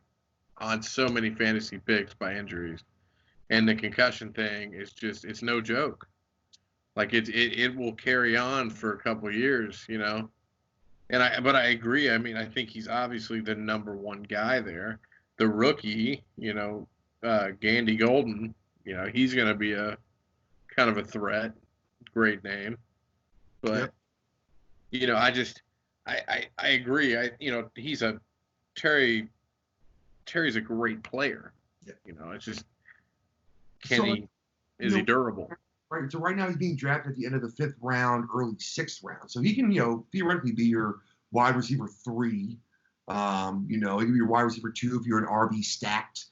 on so many fantasy picks by injuries, and the concussion thing is it's no joke. Like it will carry on for a couple of years, but I agree. I mean, I think he's obviously the number 1 guy there. The rookie, Gandy Golden, he's going to be a kind of a threat. Great name, but I agree. He's Terry's a great player. Yeah. It's just is he durable? Right. So right now he's being drafted at the end of the 5th round, early 6th round. So he can, theoretically be your wide receiver 3. He can be your wide receiver 2 if you're an RB stacked,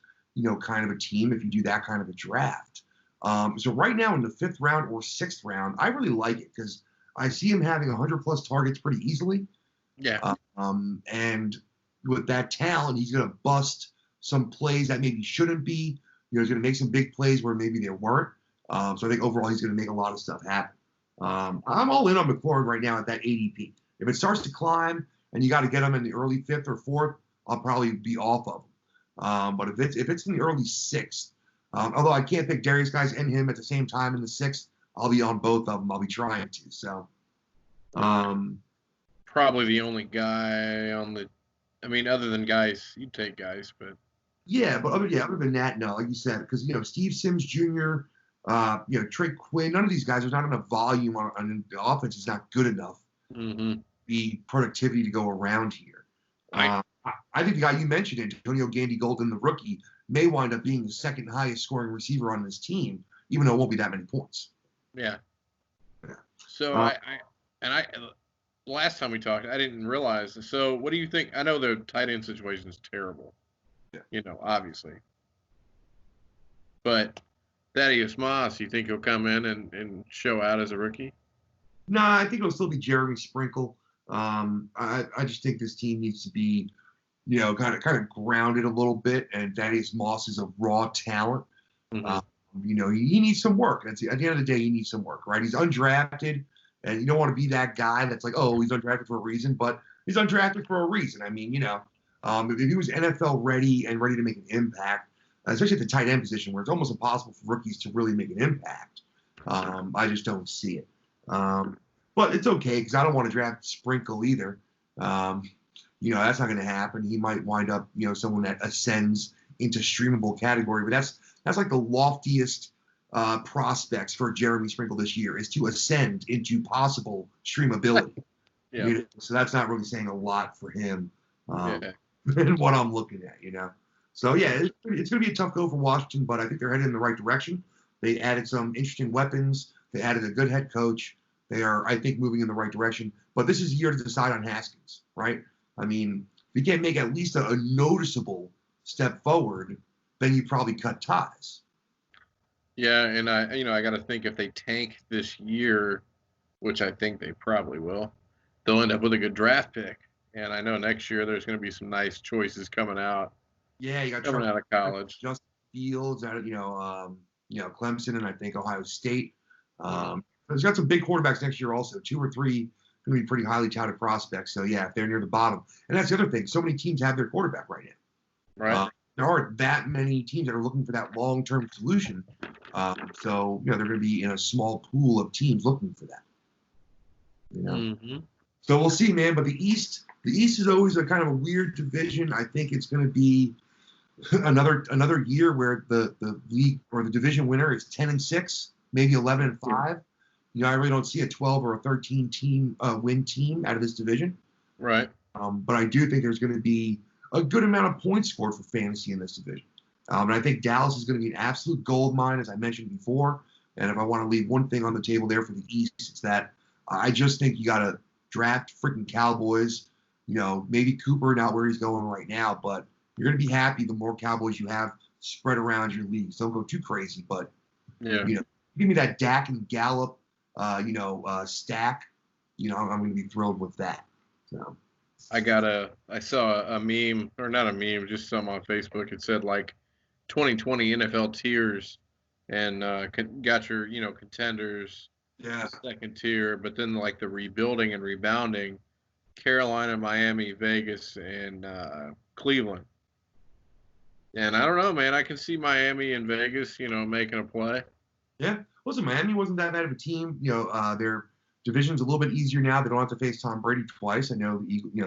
kind of a team, if you do that kind of a draft. So right now in the 5th round or 6th round, I really like it because I see him having 100+ targets pretty easily. Yeah. And with that talent, he's going to bust some plays that maybe shouldn't be. He's going to make some big plays where maybe there weren't. So I think overall he's going to make a lot of stuff happen. I'm all in on McLaurin right now at that ADP. If it starts to climb and you got to get him in the early 5th or 4th, I'll probably be off of him. But if it's in the early 6th, although I can't pick Darius Geis and him at the same time in the 6th, I'll be on both of them. I'll be trying to. So probably the only guy on the. I mean, other than Geis, you'd take Geis, but. Yeah, but other than that, no, like you said, because Steve Sims Jr., Trey Quinn, none of these guys. There's not enough volume on the offense. Is not good enough. The productivity to go around here. I think the guy you mentioned, Antonio Gandy Golden, the rookie, may wind up being the 2nd highest scoring receiver on this team, even though it won't be that many points. Yeah. So And last time we talked, I didn't realize. So, what do you think? I know the tight end situation is terrible, obviously. But Thaddeus Moss, you think he'll come in and show out as a rookie? No, I think it'll still be Jeremy Sprinkle. I just think this team needs to be, kind of grounded a little bit. And Thaddeus Moss is a raw talent. Mm-hmm. He needs some work. At the end of the day, he needs some work, right? He's undrafted, and you don't want to be that guy that's like, oh, he's undrafted for a reason, but he's undrafted for a reason. I mean, if he was NFL ready and ready to make an impact, especially at the tight end position where it's almost impossible for rookies to really make an impact, I just don't see it. But it's okay because I don't want to draft Sprinkle either. That's not going to happen. He might wind up, someone that ascends into streamable category, but that's like the loftiest prospects for Jeremy Sprinkle this year is to ascend into possible streamability. Yeah. So that's not really saying a lot for him and what I'm looking at, So, yeah, it's going to be a tough go for Washington, but I think they're headed in the right direction. They added some interesting weapons. They added a good head coach. They are, I think, moving in the right direction. But this is a year to decide on Haskins, right? I mean, if you can't make at least a noticeable step forward, then you probably cut ties. Yeah, and I got to think if they tank this year, which I think they probably will, they'll end up with a good draft pick. And I know next year there's going to be some nice choices coming out. Yeah, you got coming out of college. Justin Fields out of Clemson and I think Ohio State. There's got some big quarterbacks next year also. 2 or 3 going to be pretty highly touted prospects. So yeah, if they're near the bottom, and that's the other thing. So many teams have their quarterback right now. Right. There aren't that many teams that are looking for that long-term solution. So they're going to be in a small pool of teams looking for that. Mm-hmm. So we'll see, man. But the East is always a kind of a weird division. I think it's going to be another year where the league or the division winner is 10-6, maybe 11-5. I really don't see a 12 or a 13 team win team out of this division. Right. But I do think there's going to be a good amount of points scored for fantasy in this division. And I think Dallas is going to be an absolute gold mine, as I mentioned before. And if I want to leave one thing on the table there for the East, it's that I just think you got to draft freaking Cowboys. Maybe Cooper not where he's going right now, but you're going to be happy the more Cowboys you have spread around your leagues. Don't go too crazy, but give me that Dak and Gallup, stack. I'm going to be thrilled with that. So. I saw a meme, or not a meme, just something on Facebook. It said like 2020 NFL tiers, and got your contenders, second tier, but then like the rebuilding and rebounding, Carolina, Miami, Vegas, and Cleveland. And I don't know, man. I can see Miami and Vegas, making a play. Yeah, listen, Miami wasn't that bad of a team. Their division's a little bit easier now. They don't have to face Tom Brady twice. I know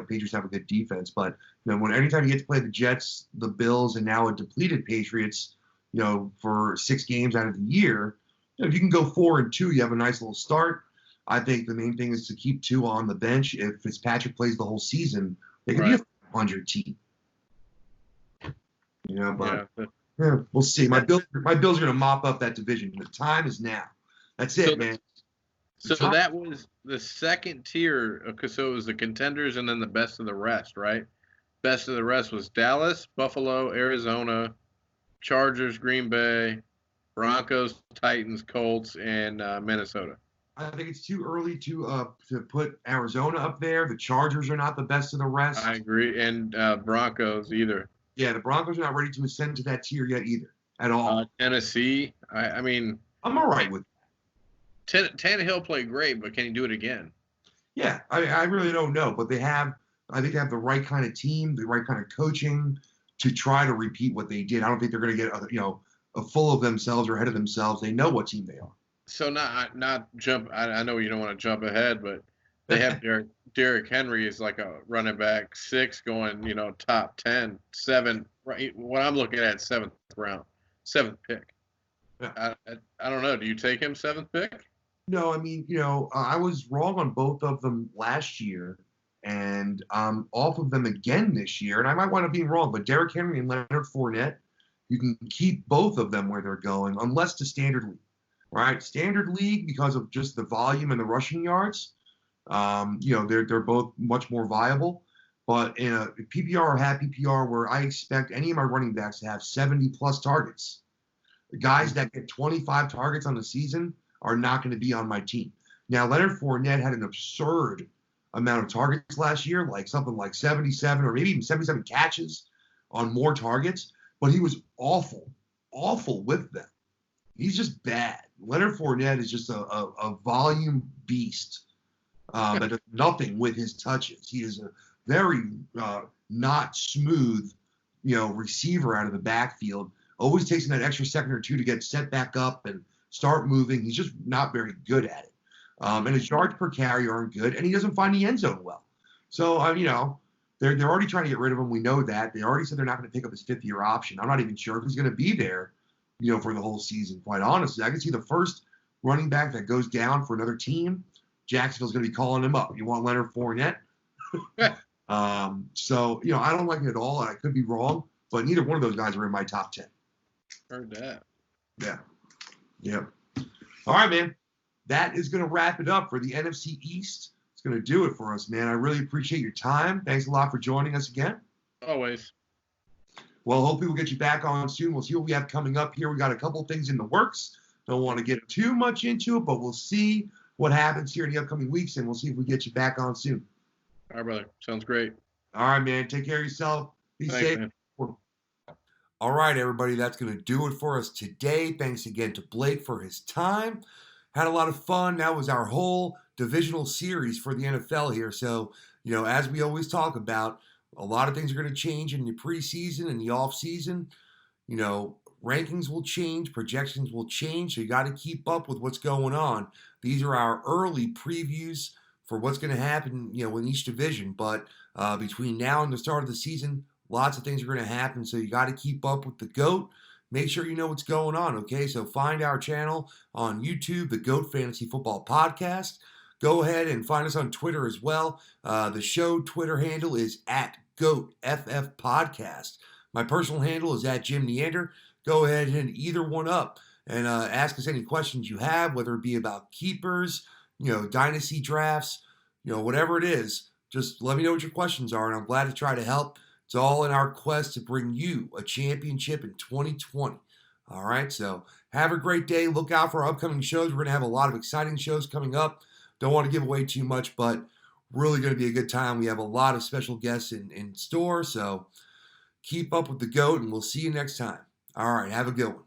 Patriots have a good defense, but anytime you get to play the Jets, the Bills, and now a depleted Patriots, for 6 games out of the year, if you can go 4-2, you have a nice little start. I think the main thing is to keep 2 on the bench. If Fitzpatrick plays the whole season, they can be a 500 team. But we'll see. My Bills are going to mop up that division. The time is now. That's it, man. So that was the second tier, so it was the contenders and then the best of the rest, right? Best of the rest was Dallas, Buffalo, Arizona, Chargers, Green Bay, Broncos, Titans, Colts, and Minnesota. I think it's too early to put Arizona up there. The Chargers are not the best of the rest. I agree, and Broncos either. Yeah, the Broncos are not ready to ascend to that tier yet either, at all. Tennessee, I mean, I'm all right with that. Tannehill played great, but can he do it again? Yeah, I really don't know, but I think they have the right kind of team, the right kind of coaching to try to repeat what they did. I don't think they're going to get full of themselves or ahead of themselves. They know what team they are. So not jump. I know you don't want to jump ahead, but they have Derrick Henry is like a running back 6 going, top 10, 7. Right, what I'm looking at 7th round, 7th pick. Yeah. I don't know. Do you take him 7th pick? No, I mean, I was wrong on both of them last year, and I'm off of them again this year, and I might wind up being wrong. But Derrick Henry and Leonard Fournette, you can keep both of them where they're going, unless the standard league. Right, standard league because of just the volume and the rushing yards. They're both much more viable. But in a PPR or half PPR where I expect any of my running backs to have 70 plus targets, the guys that get 25 targets on the season are not going to be on my team. Now, Leonard Fournette had an absurd amount of targets last year, like something like 77 or maybe even 77 catches on more targets, but he was awful with them. He's just bad. Leonard Fournette is just a volume beast that does nothing with his touches. He is a very not smooth, receiver out of the backfield. Always takes him that extra second or two to get set back up and start moving. He's just not very good at it. And his yards per carry aren't good, and he doesn't find the end zone well. So, they're already trying to get rid of him. We know that. They already said they're not going to pick up his fifth-year option. I'm not even sure if he's going to be there, for the whole season, quite honestly. I can see the first running back that goes down for another team, Jacksonville's going to be calling him up. You want Leonard Fournette? So, I don't like it at all, and I could be wrong, but neither one of those guys are in my top 10. Heard that. Yeah. All right, man. That is going to wrap it up for the NFC East. It's going to do it for us, man. I really appreciate your time. Thanks a lot for joining us again. Always. Well, hopefully we'll get you back on soon. We'll see what we have coming up here. We got a couple things in the works. Don't want to get too much into it, but we'll see what happens here in the upcoming weeks, and we'll see if we get you back on soon. All right, brother. Sounds great. All right, man. Take care of yourself. Be safe. Man. All right, everybody. That's going to do it for us today. Thanks again to Blake for his time. Had a lot of fun. That was our whole divisional series for the NFL here. So, as we always talk about, a lot of things are going to change in the preseason and the offseason. Rankings will change, projections will change, so you got to keep up with what's going on. These are our early previews for what's going to happen, in each division. But between now and the start of the season, lots of things are going to happen, so you got to keep up with the GOAT. Make sure you know what's going on, okay? So find our channel on YouTube, the GOAT Fantasy Football Podcast. Go ahead and find us on Twitter as well. The show Twitter handle is @GOATFF Podcast. My personal handle is @JimNeander. Go ahead and either one up and ask us any questions you have, whether it be about keepers, dynasty drafts, whatever it is. Just let me know what your questions are, and I'm glad to try to help. It's all in our quest to bring you a championship in 2020. All right, so have a great day. Look out for our upcoming shows. We're going to have a lot of exciting shows coming up. Don't want to give away too much, but really going to be a good time. We have a lot of special guests in store, so keep up with the GOAT, and we'll see you next time. All right, have a good one.